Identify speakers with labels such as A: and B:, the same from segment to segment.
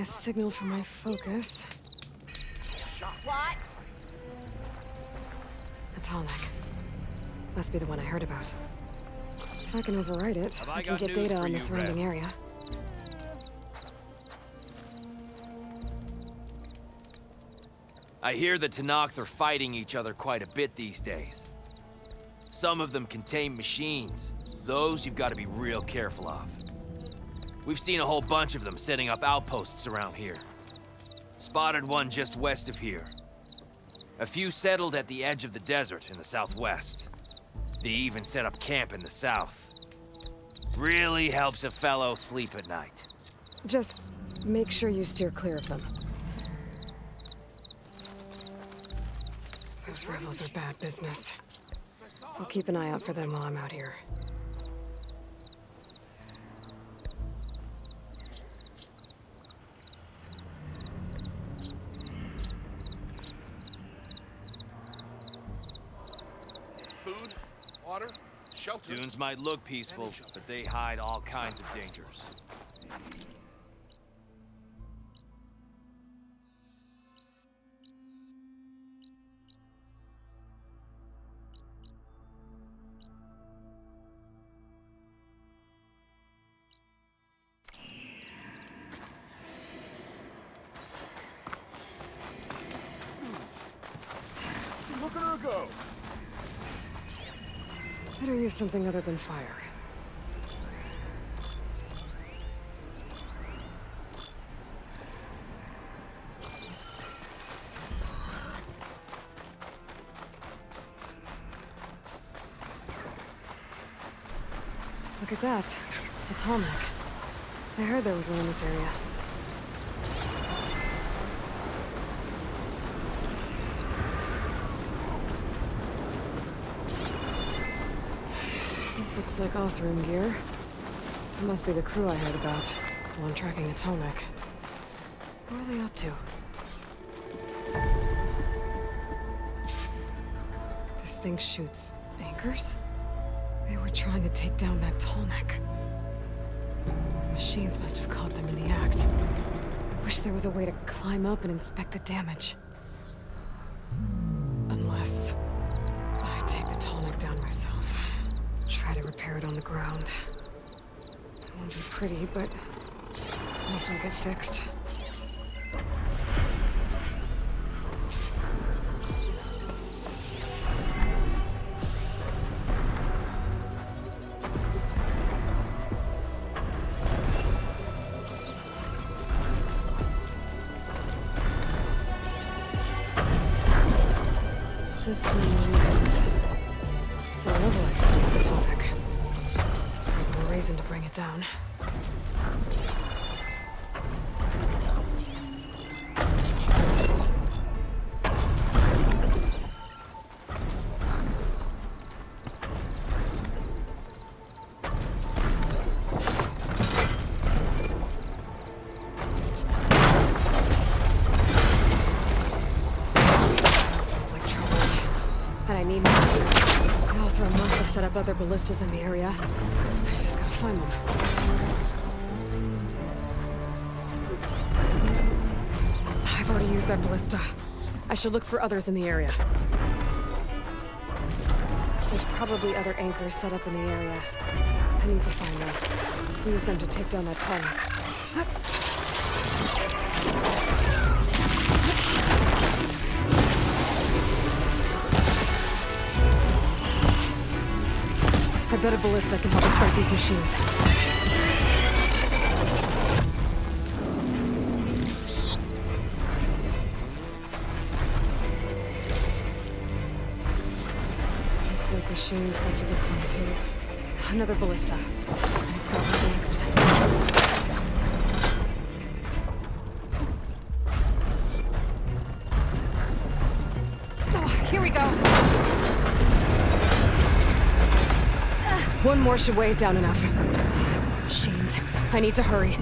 A: a signal from my focus.
B: What?
A: A Tallneck. Must be the one I heard about. If I can override it, I can get data on the surrounding area.
C: I hear the Tallneck are fighting each other quite a bit these days. Some of them contain machines. Those you've got to be real careful of. We've seen a whole bunch of them setting up outposts around here. Spotted one just west of here. A few settled at the edge of the desert in the southwest. They even set up camp in the south. Really helps a fellow sleep at night.
A: Just make sure you steer clear of them. Those rebels are bad business. I'll keep an eye out for them while I'm out here.
D: Food, water, shelter.
C: Dunes might look peaceful, but they hide all kinds of dangers.
D: Look at her go!
A: Better use something other than fire. Look at that. A Tallneck. I heard there was one in this area. This looks like Osram gear. It must be the crew I heard about. While I'm tracking a Tallneck. What are they up to? This thing shoots anchors? They were trying to take down that Tallneck. The machines must have caught them in the act. I wish there was a way to climb up and inspect the damage. Unless I take the Tallneck down myself. Try to repair it on the ground. It won't be pretty, but at least it'll get fixed. System rebuilt. So it looked like it was the Tallneck. No reason to bring it down. Set up other ballistas in the area. I just gotta find them. I've already used that ballista. I should look for others in the area. There's probably other anchors set up in the area. I need to find them. Use them to take down that Tallneck. I bet a ballista can help me fight these machines. Looks like machines got to this one too. Another ballista. And it's got one of the anchors. Oh, here we go. One more should weigh it down enough. Machines. I need to hurry.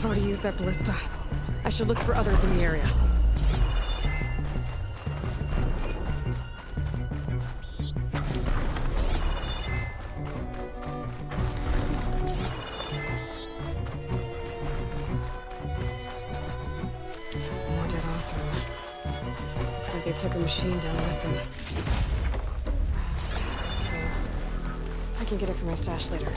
A: already used that ballista. I should look for others in the area. More dead Osram. Looks like they took a machine down with them. It's full. I can get it from my stash later.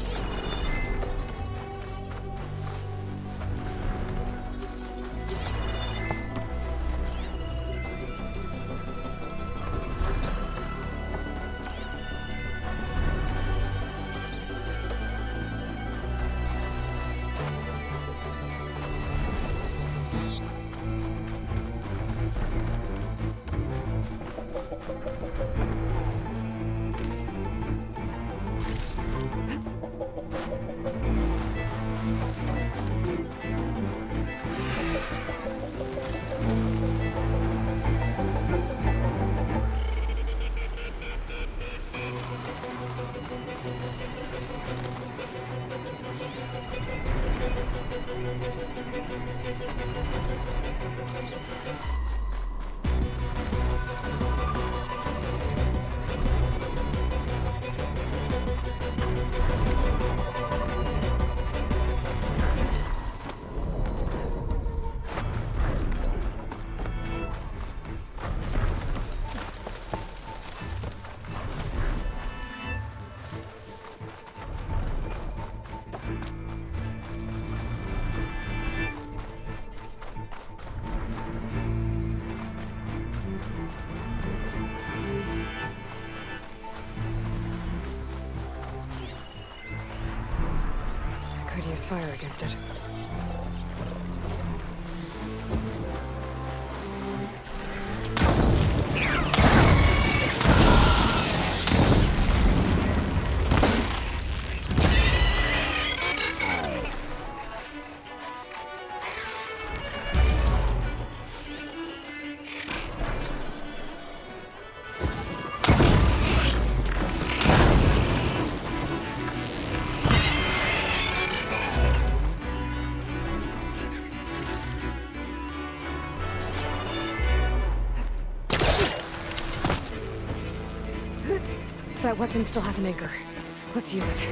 A: Use fire against it. That weapon still has an anchor. Let's use it.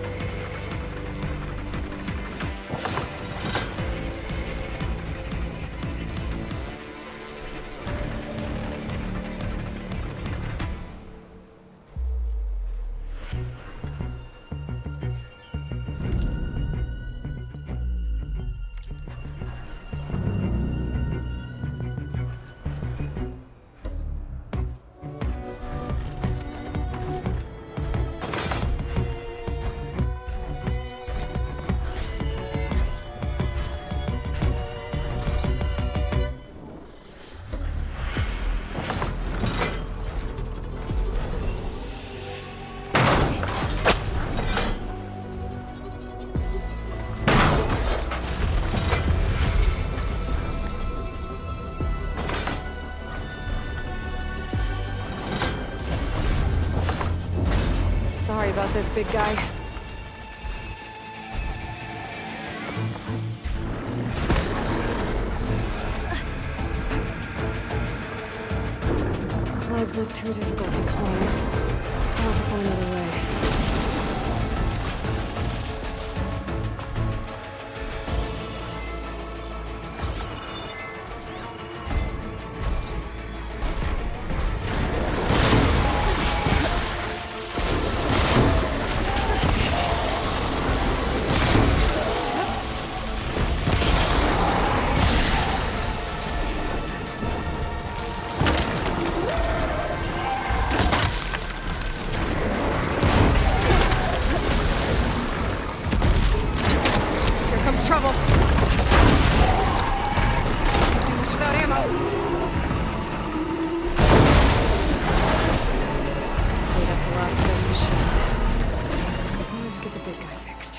A: Sorry about this, big guy. His legs look too difficult to climb. I'll have to find another way. Trouble. Too much without ammo. Wait up the last of those machines. Let's get the big guy fixed.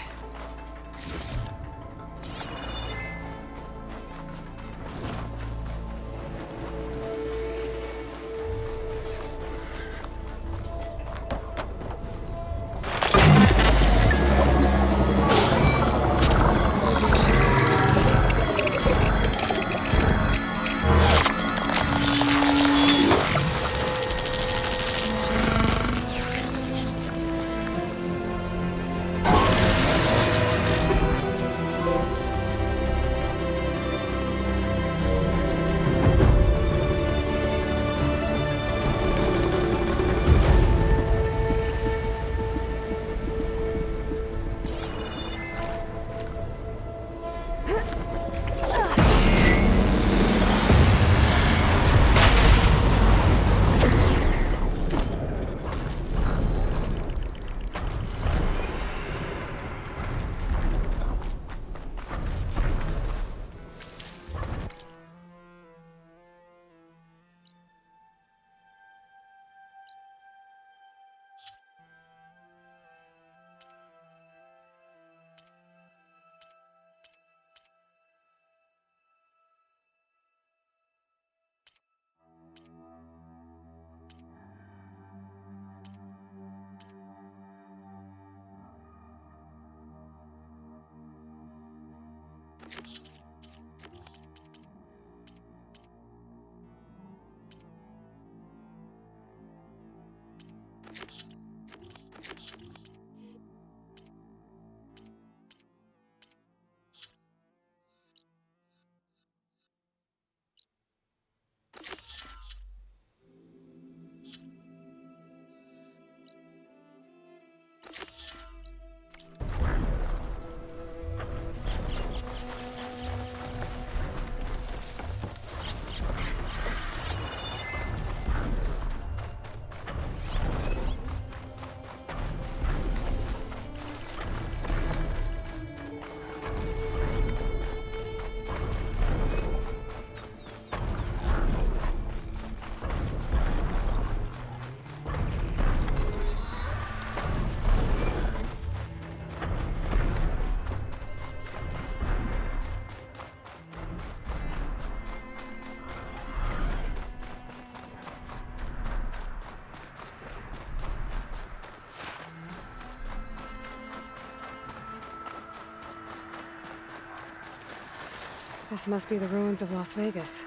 A: This must be the ruins of Las Vegas.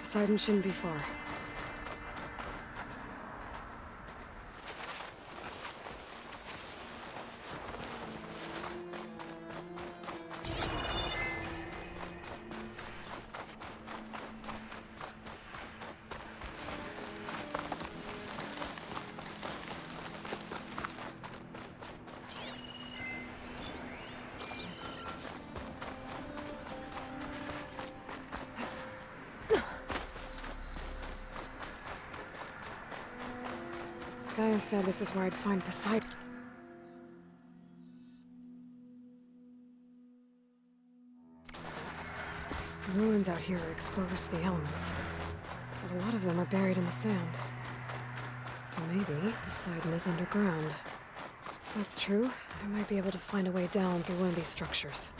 A: Poseidon shouldn't be far. Gaia said this is where I'd find Poseidon. The ruins out here are exposed to the elements, but a lot of them are buried in the sand. So maybe Poseidon is underground. If that's true, I might be able to find a way down through one of these structures.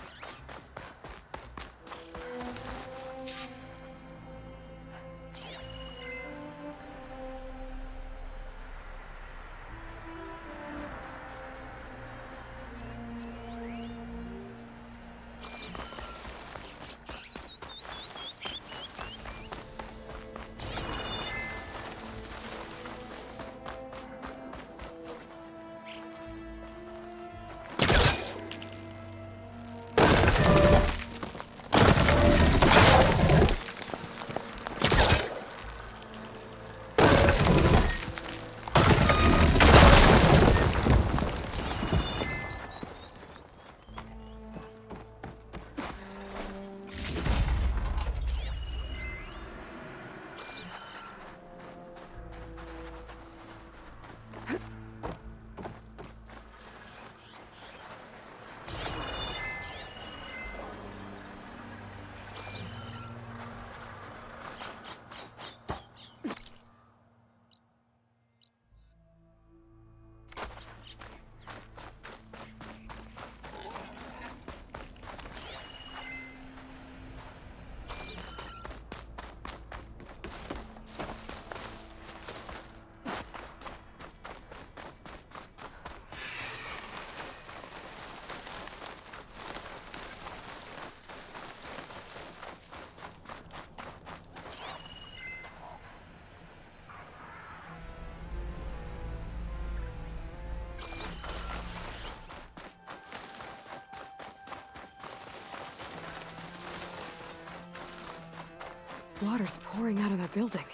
A: Water's pouring out of that building.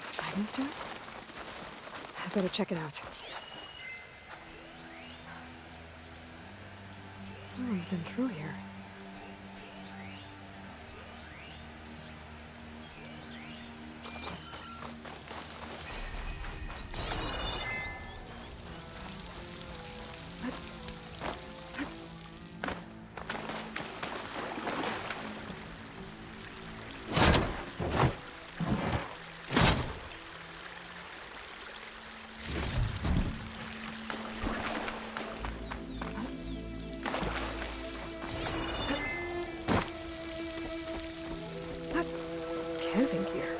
A: Poseidon's doing? I better check it out. Someone's been through here. Camping gear.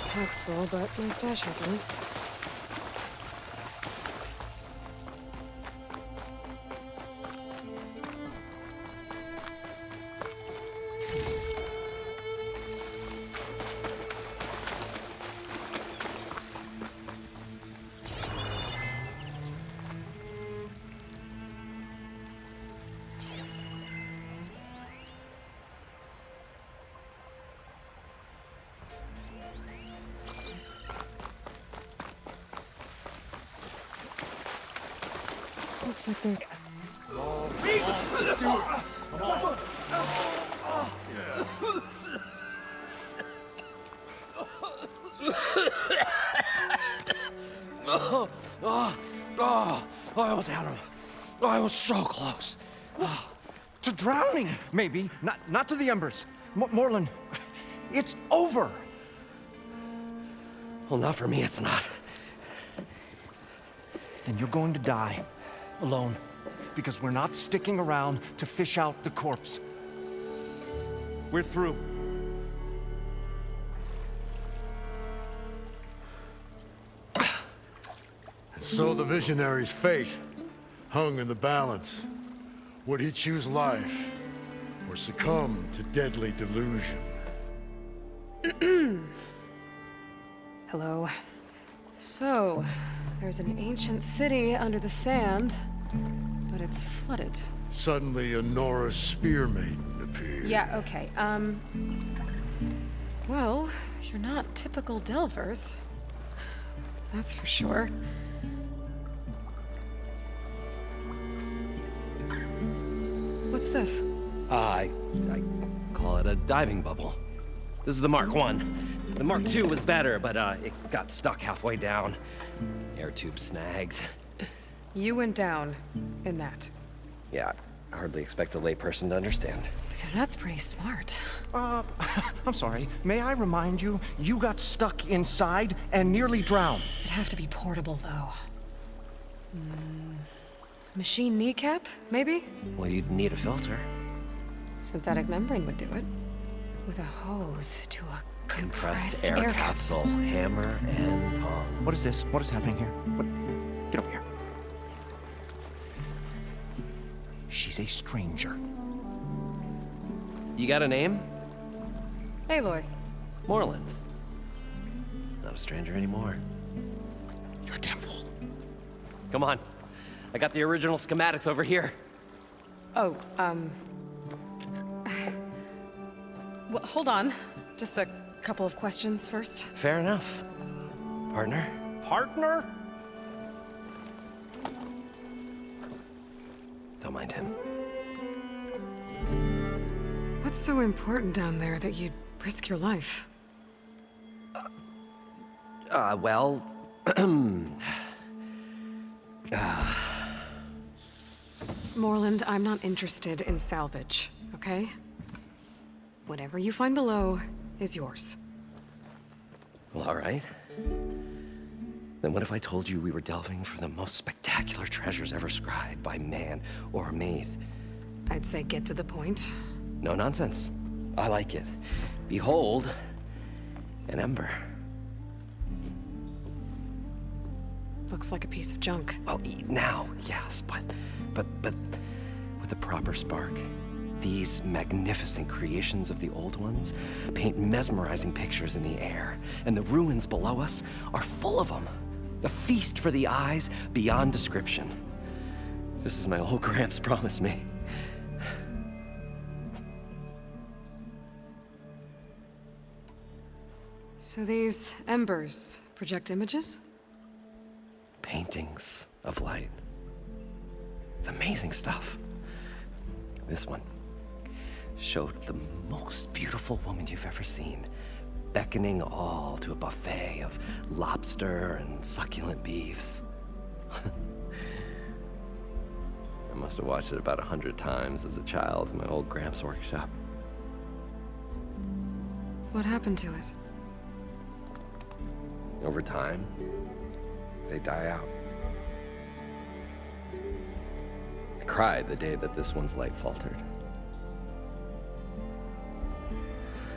A: Pack's full, but my stash has one. Looks like they're...
E: I almost had him. I was so close.
F: To drowning, maybe. Not to the embers. Moreland, it's over.
E: Well, not for me, it's not.
F: Then you're going to die. Alone. Because we're not sticking around to fish out the corpse. We're through.
G: And so the visionary's fate hung in the balance. Would he choose life, or succumb to deadly delusion?
A: Hello. So, there's an ancient city under the sand, but it's flooded.
G: Suddenly, a Nora spear maiden appeared.
A: Yeah, okay, well, you're not typical Delvers. That's for sure. What's this?
E: I call it a diving bubble. This is the Mark 1. The Mark 2 was better, but it got stuck halfway down. Air tube snagged.
A: You went down in that.
E: Yeah, I hardly expect a layperson to understand.
A: Because that's pretty smart.
F: I'm sorry. May I remind you, you got stuck inside and nearly drowned.
A: It'd have to be portable, though. Machine kneecap, maybe?
E: Well, you'd need a filter.
A: Synthetic membrane would do it. With a hose to a compressed
E: air capsule, hammer, and tongs.
F: What is this? What is happening here? What? Get over here. She's a stranger.
E: You got a name?
A: Aloy.
E: Moreland. Not a stranger anymore.
F: You're a damn fool.
E: Come on. I got the original schematics over here.
A: Oh, well, hold on. Just a couple of questions first.
E: Fair enough. Partner?
F: Partner?
E: Don't mind him.
A: What's so important down there that you'd risk your life?
E: Well...
A: Moreland, I'm not interested in salvage, okay? Whatever you find below is yours.
E: Well, all right. Then what if I told you we were delving for the most spectacular treasures ever scribed by man or maid?
A: I'd say get to the point.
E: No nonsense. I like it. Behold, an ember.
A: Looks like a piece of junk.
E: Well, now, yes, but with a proper spark. These magnificent creations of the old ones paint mesmerizing pictures in the air, and the ruins below us are full of them. A feast for the eyes beyond description. Just as my old Gramps promised me.
A: So these embers project images?
E: Paintings of light. It's amazing stuff. This one showed the most beautiful woman you've ever seen, beckoning all to a buffet of lobster and succulent beefs. I must have watched it about 100 times as a child in my old Gramps workshop.
A: What happened to it?
E: Over time, they die out. I cried the day that this one's light faltered.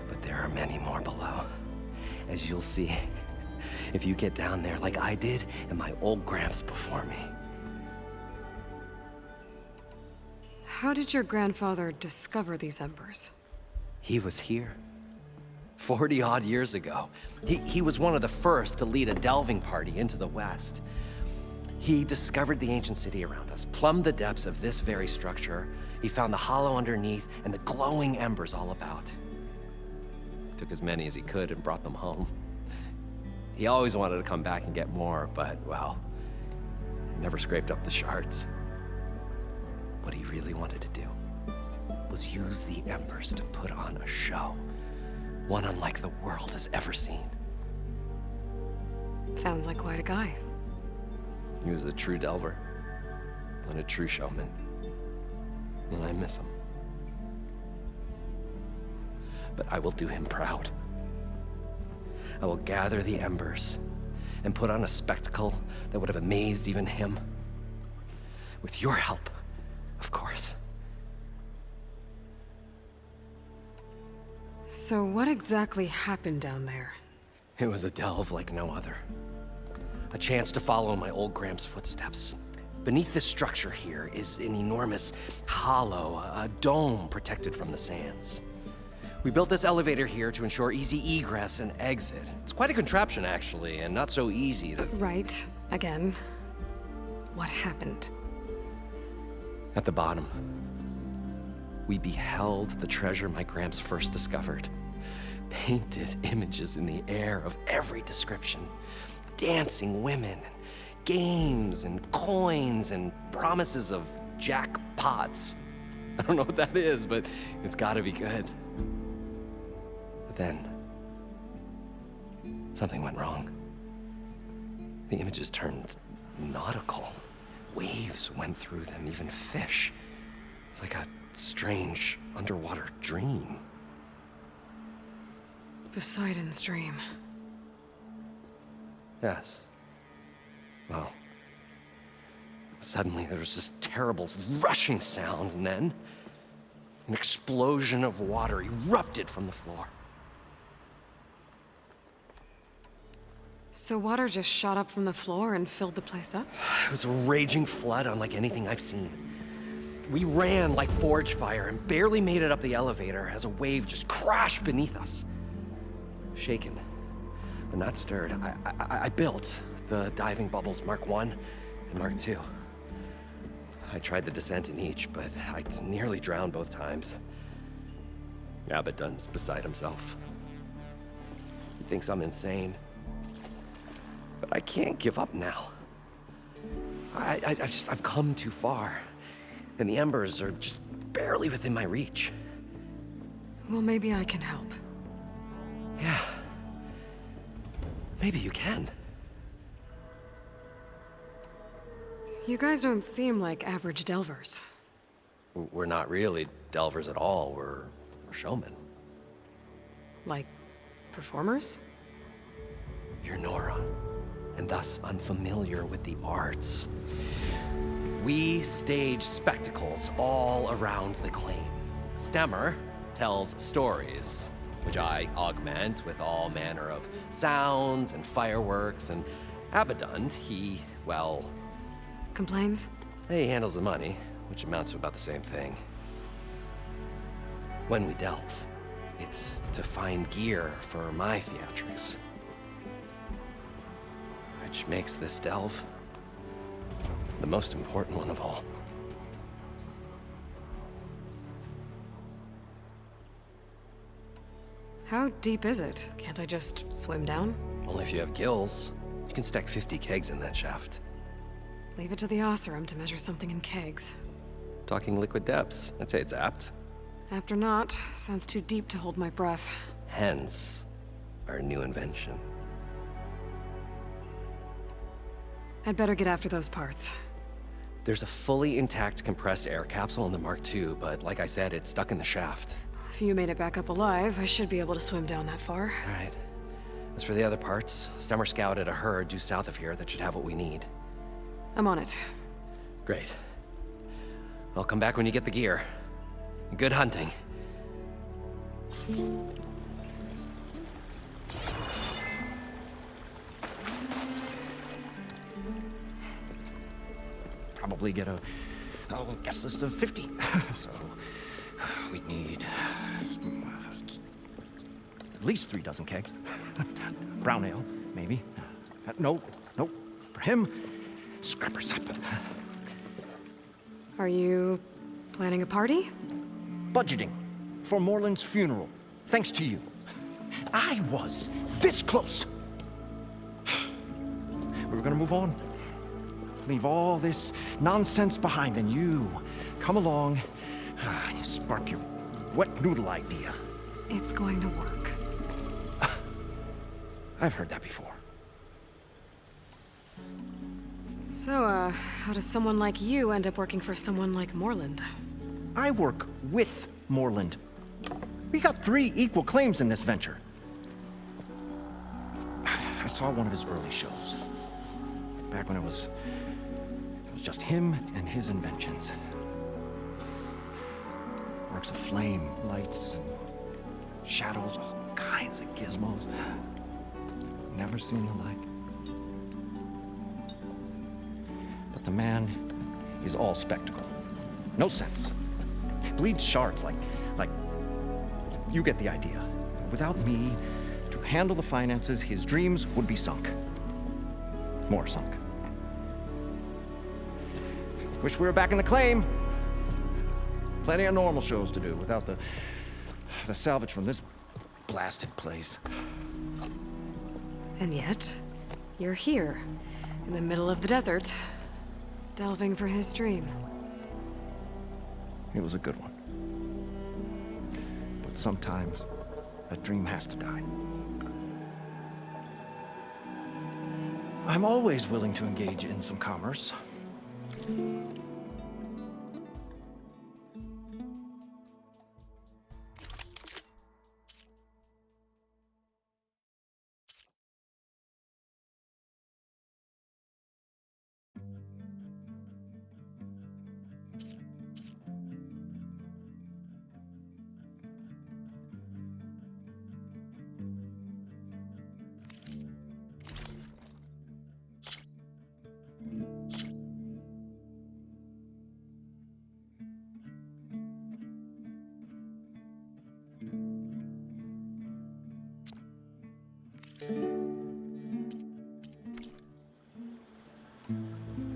E: But there are many more below, as you'll see if you get down there like I did and my old Gramps before me.
A: How did your grandfather discover these embers?
E: He was here 40-odd years ago. He was one of the first to lead a delving party into the West. He discovered the ancient city around us, plumbed the depths of this very structure. He found the hollow underneath and the glowing embers all about. Took as many as he could and brought them home. He always wanted to come back and get more, but, well, never scraped up the shards. What he really wanted to do was use the embers to put on a show. One unlike the world has ever seen.
A: Sounds like quite a guy.
E: He was a true delver and a true showman. And I miss him. But I will do him proud. I will gather the embers and put on a spectacle that would have amazed even him. With your help, of course.
A: So what exactly happened down there?
E: It was a delve like no other. A chance to follow my old Gramps' footsteps. Beneath this structure here is an enormous hollow, a dome protected from the sands. We built this elevator here to ensure easy egress and exit. It's quite a contraption, actually, and not so easy to...
A: Right. Again. What happened?
E: At the bottom, we beheld the treasure my Gramps first discovered. Painted images in the air of every description. Dancing women, games and coins and promises of jackpots. I don't know what that is, but it's gotta be good. But then, something went wrong. The images turned nautical. Waves went through them, even fish. Like a strange underwater dream.
A: Poseidon's dream.
E: Yes. Well, suddenly there was this terrible rushing sound, and then an explosion of water erupted from the floor.
A: So water just shot up from the floor and filled the place up?
E: It was a raging flood unlike anything I've seen. We ran like forge fire and barely made it up the elevator as a wave just crashed beneath us. Shaken, but not stirred, I built the diving bubbles Mark I and Mark II. I tried the descent in each, but I nearly drowned both times. Abaddon's beside himself. He thinks I'm insane. But I can't give up now. I've come too far, and the embers are just barely within my reach.
A: Well, maybe I can help.
E: Yeah. Maybe you can.
A: You guys don't seem like average delvers.
E: We're not really delvers at all. We're showmen.
A: Like, performers?
E: You're Nora, and thus unfamiliar with the arts. We stage spectacles all around the claim. Stemmer tells stories, which I augment with all manner of sounds and fireworks, and Abaddon, he, well...
A: Complains?
E: He handles the money, which amounts to about the same thing. When we delve, it's to find gear for my theatrics. Which makes this delve the most important one of all.
A: How deep is it? Can't I just swim down?
E: Only if you have gills. You can stack 50 kegs in that shaft.
A: Leave it to the Osseram to measure something in kegs.
E: Talking liquid depths, I'd say it's apt.
A: Apt or not, sounds too deep to hold my breath.
E: Hence, our new invention.
A: I'd better get after those parts.
E: There's a fully intact compressed air capsule in the Mark II, but like I said, it's stuck in the shaft.
A: If you made it back up alive, I should be able to swim down that far.
E: All right. As for the other parts, Stemmer scouted a herd due south of here that should have what we need.
A: I'm on it.
E: Great. I'll come back when you get the gear. Good hunting.
F: Probably get a guest list of 50. So we need at least 3 dozen kegs. Brown ale, maybe. No. For him, scrapper sap.
A: Are you planning a party?
F: Budgeting for Moreland's funeral, thanks to you. I was this close. We were gonna move on. Leave all this nonsense behind, and you come along, you spark your wet noodle idea.
A: It's going to work.
F: I've heard that before.
A: So, how does someone like you end up working for someone like Moreland?
F: I work with Moreland. We got 3 equal claims in this venture. I saw one of his early shows. Back when it was just him and his inventions. Works of flame, lights, and shadows, all kinds of gizmos. Never seen the like. But the man is all spectacle. No sense. Bleeds shards like... You get the idea. Without me to handle the finances, his dreams would be sunk. More sunk. Wish we were back in the claim. Plenty of normal shows to do without the salvage from this blasted place.
A: And yet, you're here, in the middle of the desert, delving for his dream.
F: It was a good one. But sometimes, a dream has to die. I'm always willing to engage in some commerce.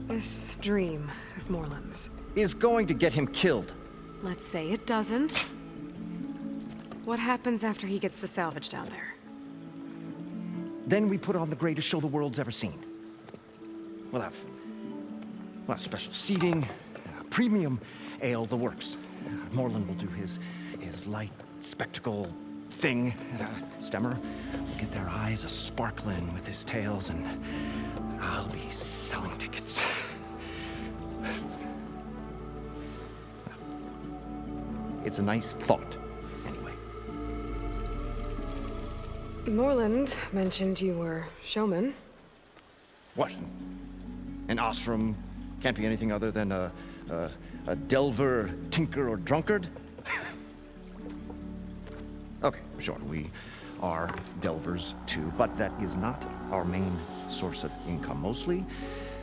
A: This dream of Moreland's.
F: Is going to get him killed.
A: Let's say it doesn't. What happens after he gets the salvage down there?
F: Then we put on the greatest show the world's ever seen. We'll have special seating, premium ale, the works. Moreland will do his light spectacle thing. Stemmer will get their eyes a-sparkling with his tales, and I'll be selling tickets. It's a nice thought, anyway.
A: Moreland mentioned you were showman.
F: What? An ostrom can't be anything other than a delver, tinker, or drunkard? Okay, sure, we are delvers too, but that is not our main source of income. Mostly,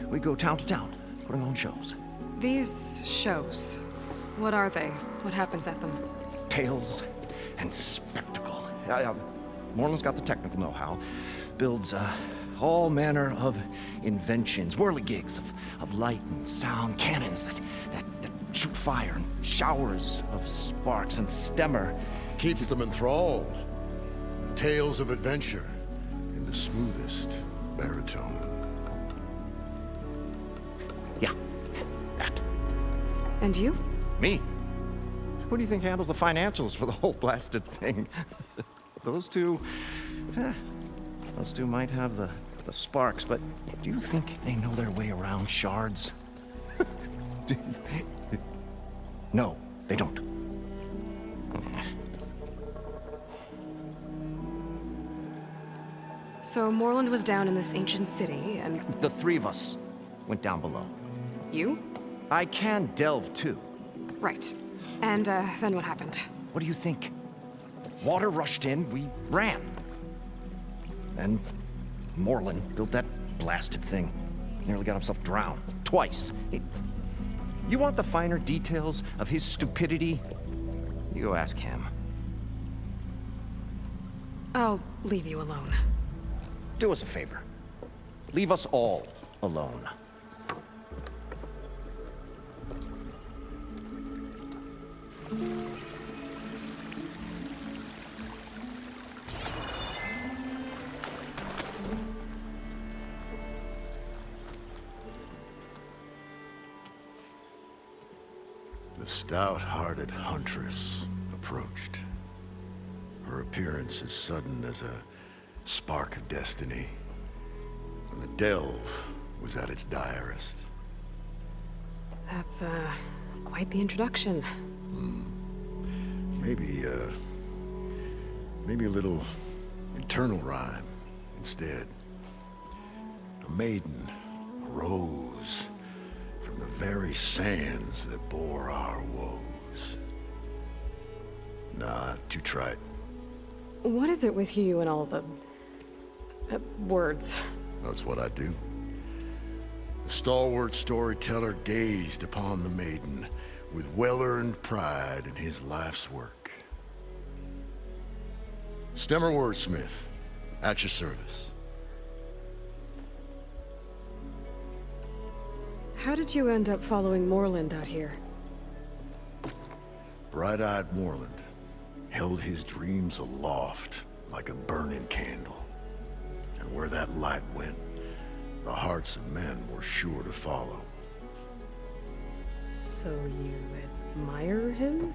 F: we go town to town, putting on shows.
A: These shows, what are they? What happens at them?
F: Tales and spectacle. Moreland's got the technical know-how. Builds all manner of inventions, whirligigs of light and sound, cannons that shoot fire, and showers of sparks, and Stemmer
G: Keeps them enthralled. Tales of adventure in the smoothest baritone.
F: Yeah, that.
A: And you?
F: Me? Who do you think handles the financials for the whole blasted thing? Those two might have the sparks, but do you think they know their way around shards? No, they don't.
A: So Moreland was down in this ancient city, and...
F: The three of us went down below.
A: You?
F: I can delve, too.
A: Right. And, then what happened?
F: What do you think? Water rushed in, we ran. And Moreland built that blasted thing. Nearly got himself drowned. Twice. You want the finer details of his stupidity? You go ask him.
A: I'll leave you alone.
F: Do us a favor. Leave us all alone.
G: The stout-hearted huntress approached. Her appearance as sudden as a spark of destiny, when the delve was at its direst.
A: That's, quite the introduction.
G: Maybe a little internal rhyme instead. A maiden arose from the very sands that bore our woes. Nah, too trite.
A: What is it with you and all the... words?
G: That's what I do. The stalwart storyteller gazed upon the maiden with well-earned pride in his life's work. Stemmer Wordsmith, at your service.
A: How did you end up following Moreland out here?
G: Bright-eyed Moreland held his dreams aloft like a burning candle. And where that light went, the hearts of men were sure to follow.
A: So you admire him?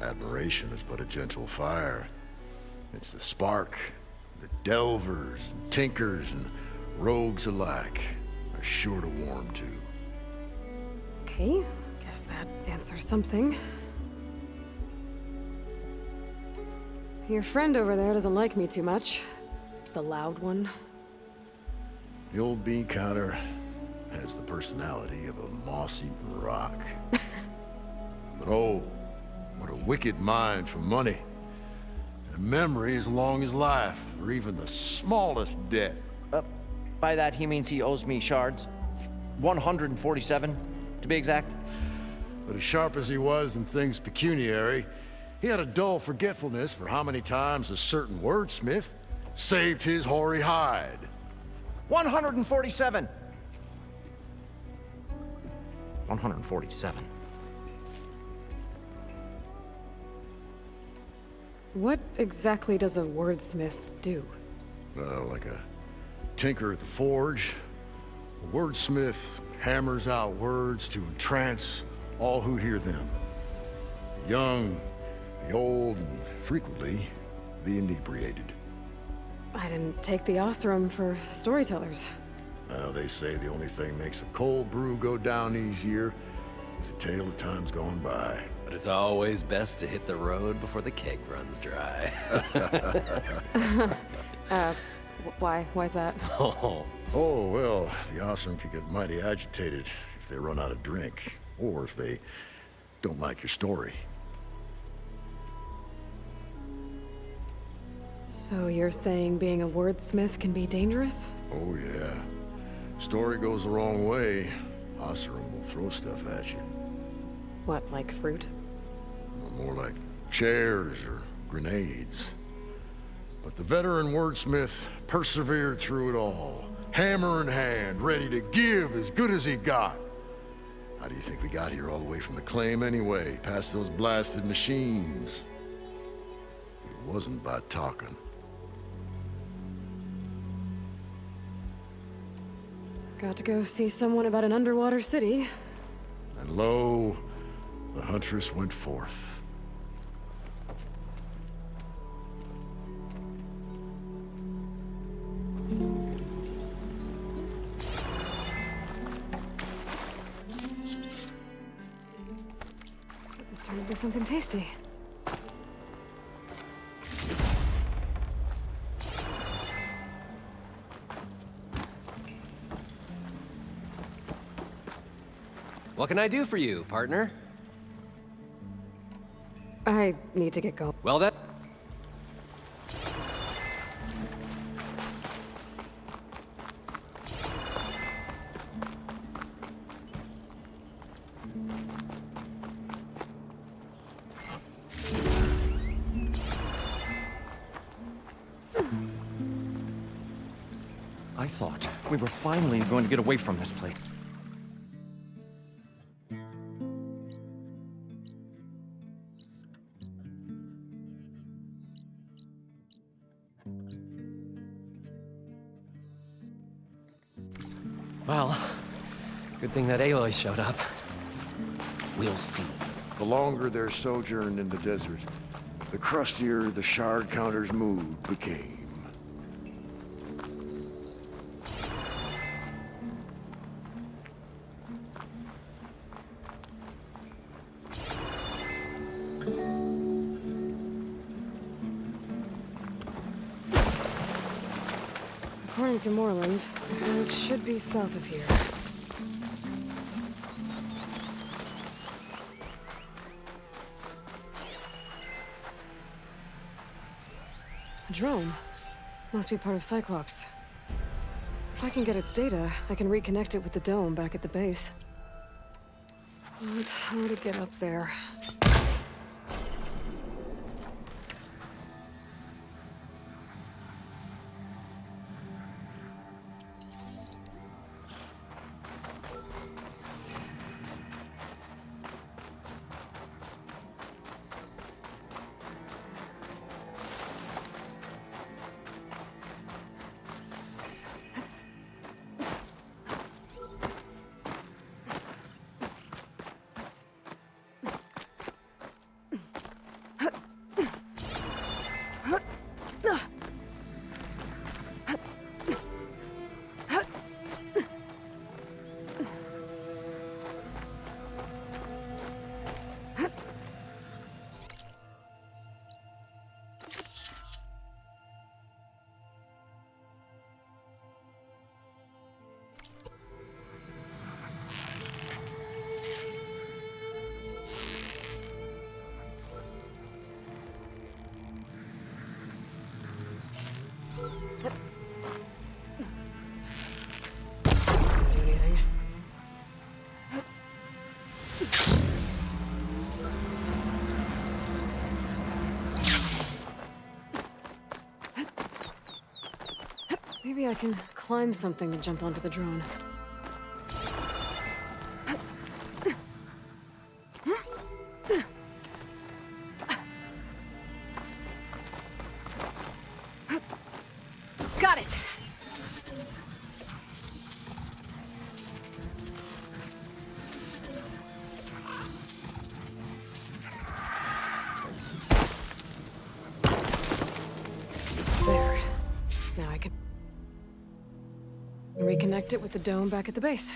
G: Admiration is but a gentle fire. It's the spark that delvers and tinkers and rogues alike are sure to warm to.
A: Okay, guess that answers something. Your friend over there doesn't like me too much. The loud one.
G: The old bean counter has the personality of a moss-eaten rock. But oh, what a wicked mind for money. And a memory as long as life, or even the smallest debt.
F: By that, he means he owes me shards. 147, to be exact.
G: But as sharp as he was in things pecuniary, he had a dull forgetfulness for how many times a certain wordsmith saved his hoary hide.
F: 147! 147.
A: What exactly does a wordsmith do?
G: Like a tinker at the forge, a wordsmith hammers out words to entrance all who hear them. The young, the old, and frequently, the inebriated.
A: I didn't take the Osram for storytellers.
G: They say the only thing makes a cold brew go down easier is a tale of times gone by.
E: But it's always best to hit the road before the keg runs dry.
A: Why's that?
E: Oh.
G: Oh, well, the Osram could get mighty agitated if they run out of drink, or if they don't like your story.
A: So you're saying being a wordsmith can be dangerous?
G: Oh, yeah. Story goes the wrong way, Osram will throw stuff at you.
A: What, like fruit?
G: More like chairs or grenades. But the veteran wordsmith persevered through it all, hammer in hand, ready to give as good as he got. How do you think we got here all the way from the claim anyway, past those blasted machines? It wasn't by talking.
A: Got to go see someone about an underwater city.
G: And lo, the huntress went forth.
A: It's gonna be something tasty.
E: What can I do for you, partner?
A: I need to get going.
E: Well then.
F: I thought we were finally going to get away from this place.
E: Well, good thing that Aloy showed up. We'll see.
G: The longer their sojourn in the desert, the crustier the shard counter's mood became.
A: According to Moreland, it should be south of here. A drone. Must be part of Cyclops. If I can get its data, I can reconnect it with the dome back at the base. But how to get up there? Maybe I can climb something to jump onto the drone. Got it! There. Now I can reconnect it with the dome back at the base.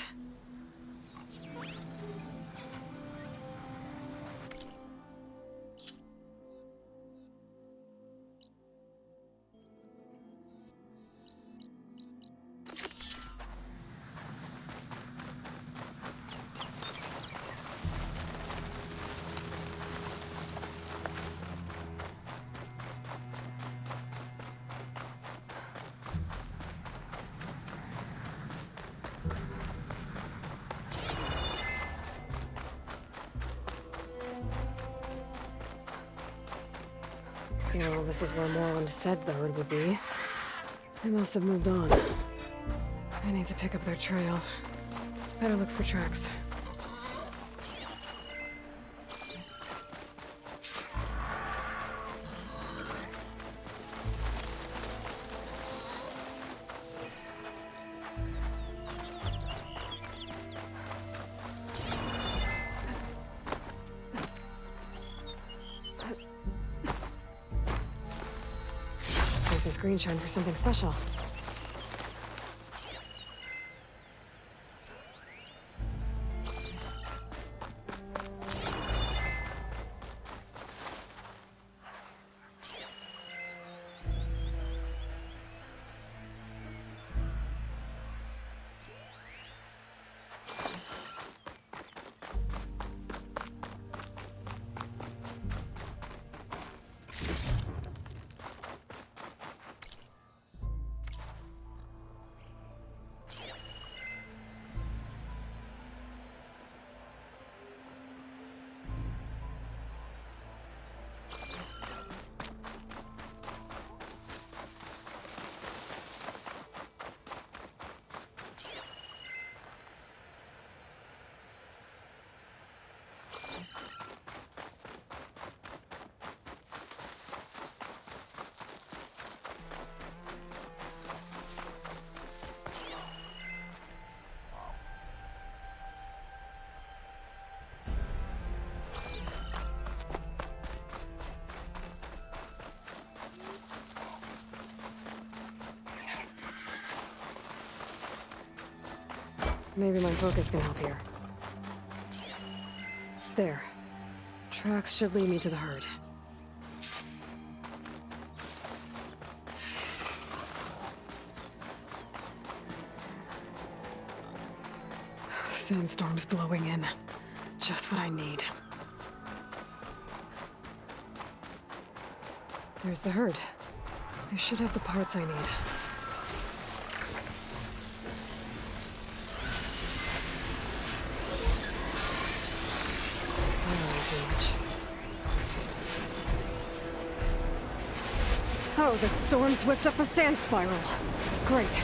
A: Well, this is where Moreland said the herd would be. They must have moved on. I need to pick up their trail. Better look for tracks. This green shine for something special. Maybe my focus can help here. There. Tracks should lead me to the herd. Sandstorm's blowing in. Just what I need. There's the herd. I should have the parts I need. damage. Oh, the storm's whipped up a sand spiral. Great.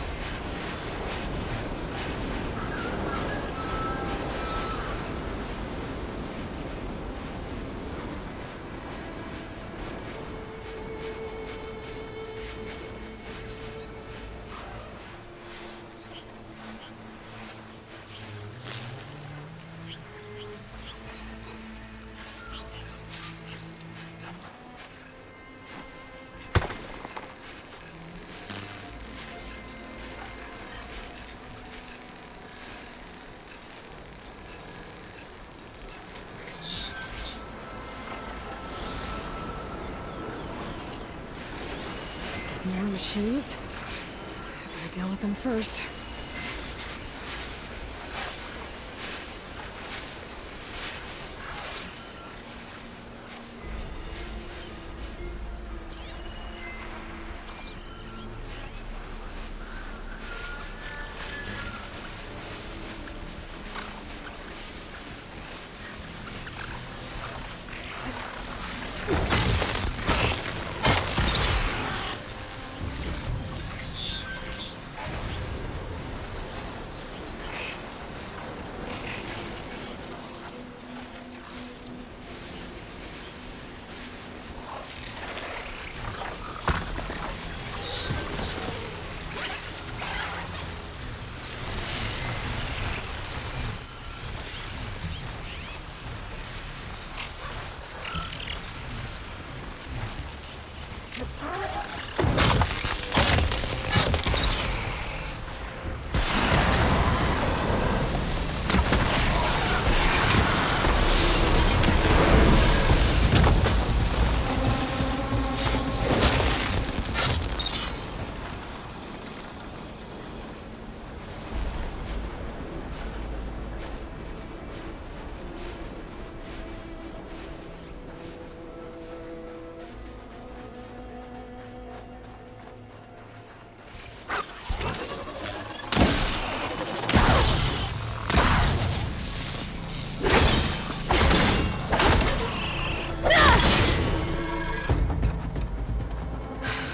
A: More machines? Better deal with them first.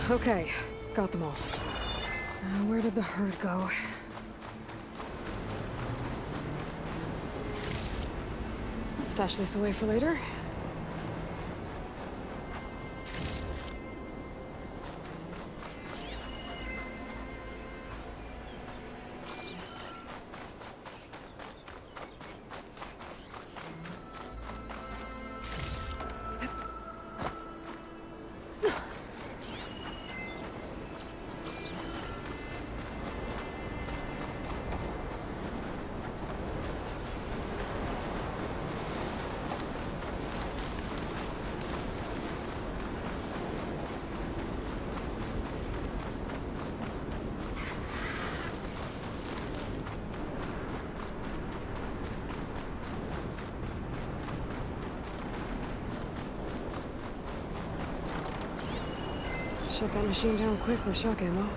A: Okay, got them all. Where did the herd go? I'll stash this away for later. Shut that machine down quick with shock ammo.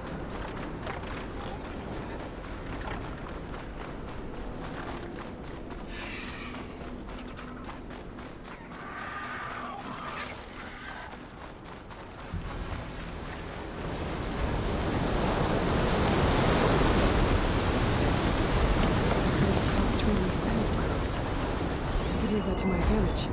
A: It's caught between those sand spirals. I could use that to my advantage.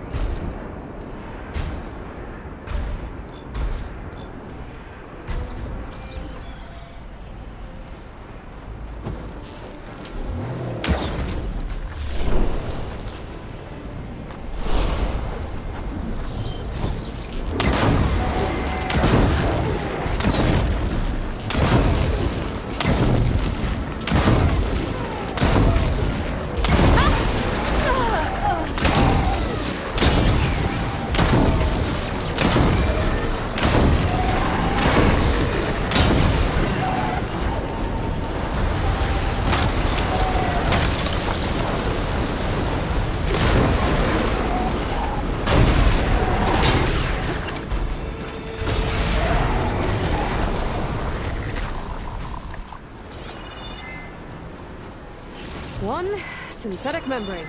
A: One synthetic membrane.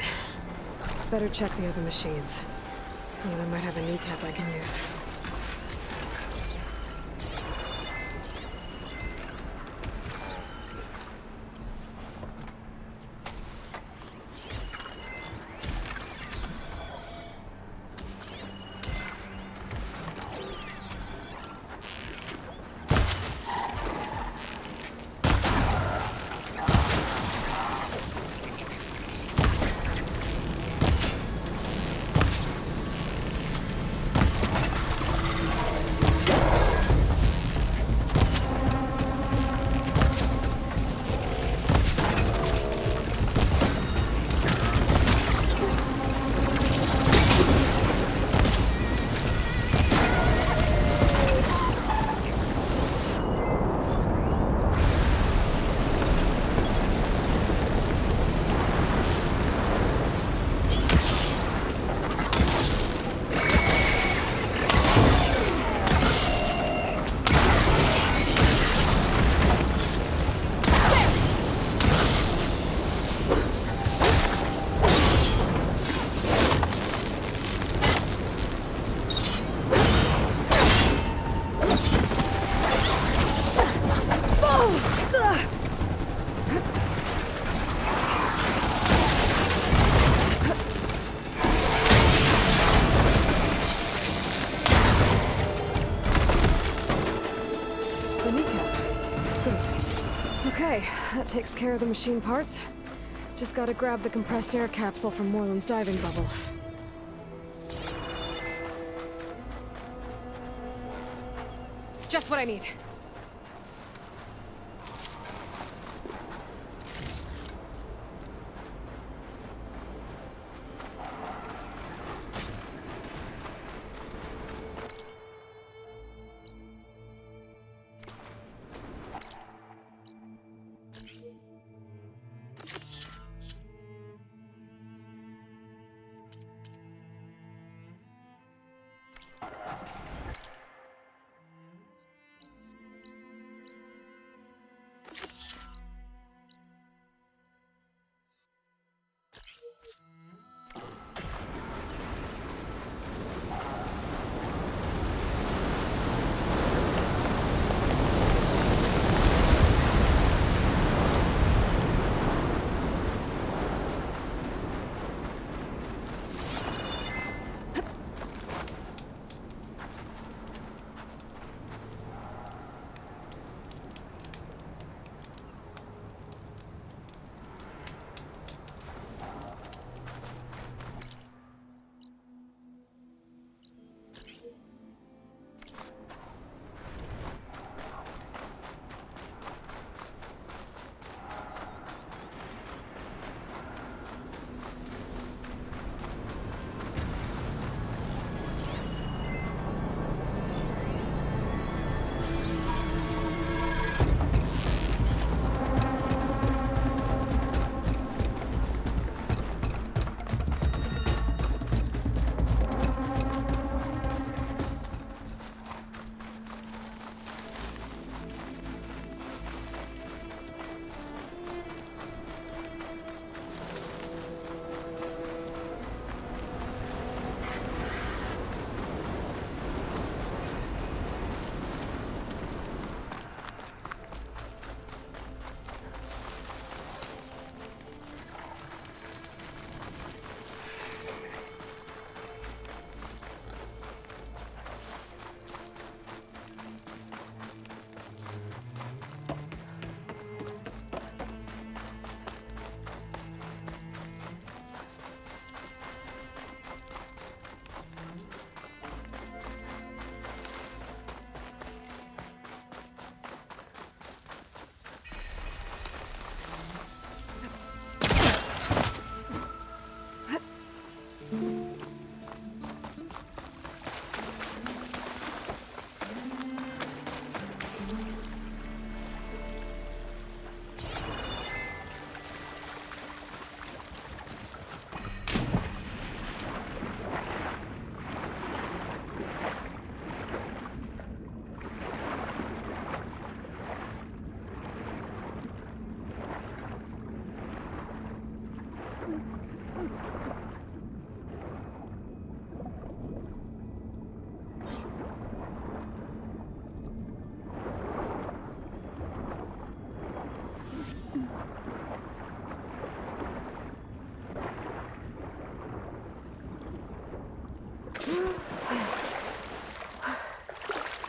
A: Better check the other machines. Well, they might have a kneecap I can use. The kneecap. Good. Okay, that takes care of the machine parts. Just gotta grab the compressed air capsule from Moreland's diving bubble. Just what I need.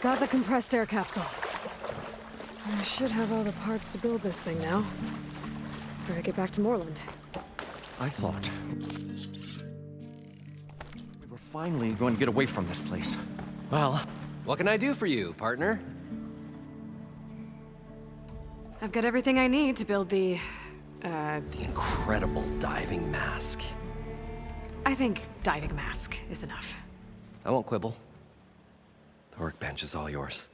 A: Got the compressed air capsule. I should have all the parts to build this thing now. Better get back to Moreland.
F: I thought we were finally going to get away from this place.
E: Well, what can I do for you, partner?
A: I've got everything I need to build the
E: incredible diving mask.
A: I think diving mask is enough.
E: I won't quibble. The workbench is all yours.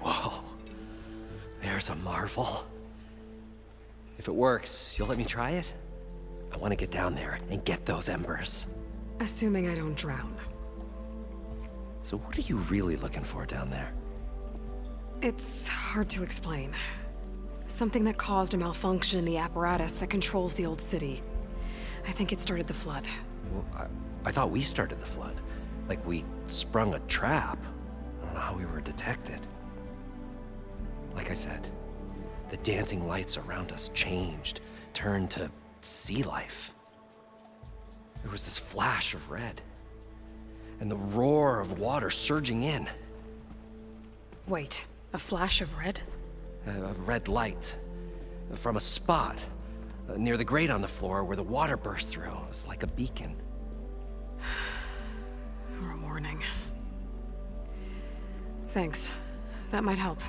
E: Whoa. There's a marvel. If it works, you'll let me try it? I want to get down there and get those embers.
A: Assuming I don't drown.
E: So what are you really looking for down there?
A: It's hard to explain. Something that caused a malfunction in the apparatus that controls the old city. I think it started the flood.
E: Well, I thought we started the flood. Like we sprung a trap. I don't know how we were detected. Like I said, the dancing lights around us changed, turned to sea life. There was this flash of red, and the roar of water surging in.
A: Wait, a flash of red?
E: A red light from a spot near the grate on the floor where the water burst through. It was like a beacon.
A: Or a warning. Thanks. That might help.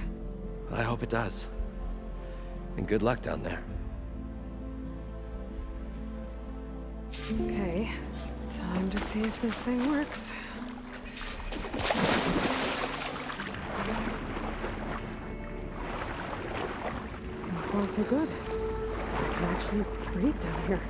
E: I hope it does. And good luck down there.
A: Okay, time to see if this thing works. So far, so good. I can actually breathe down here.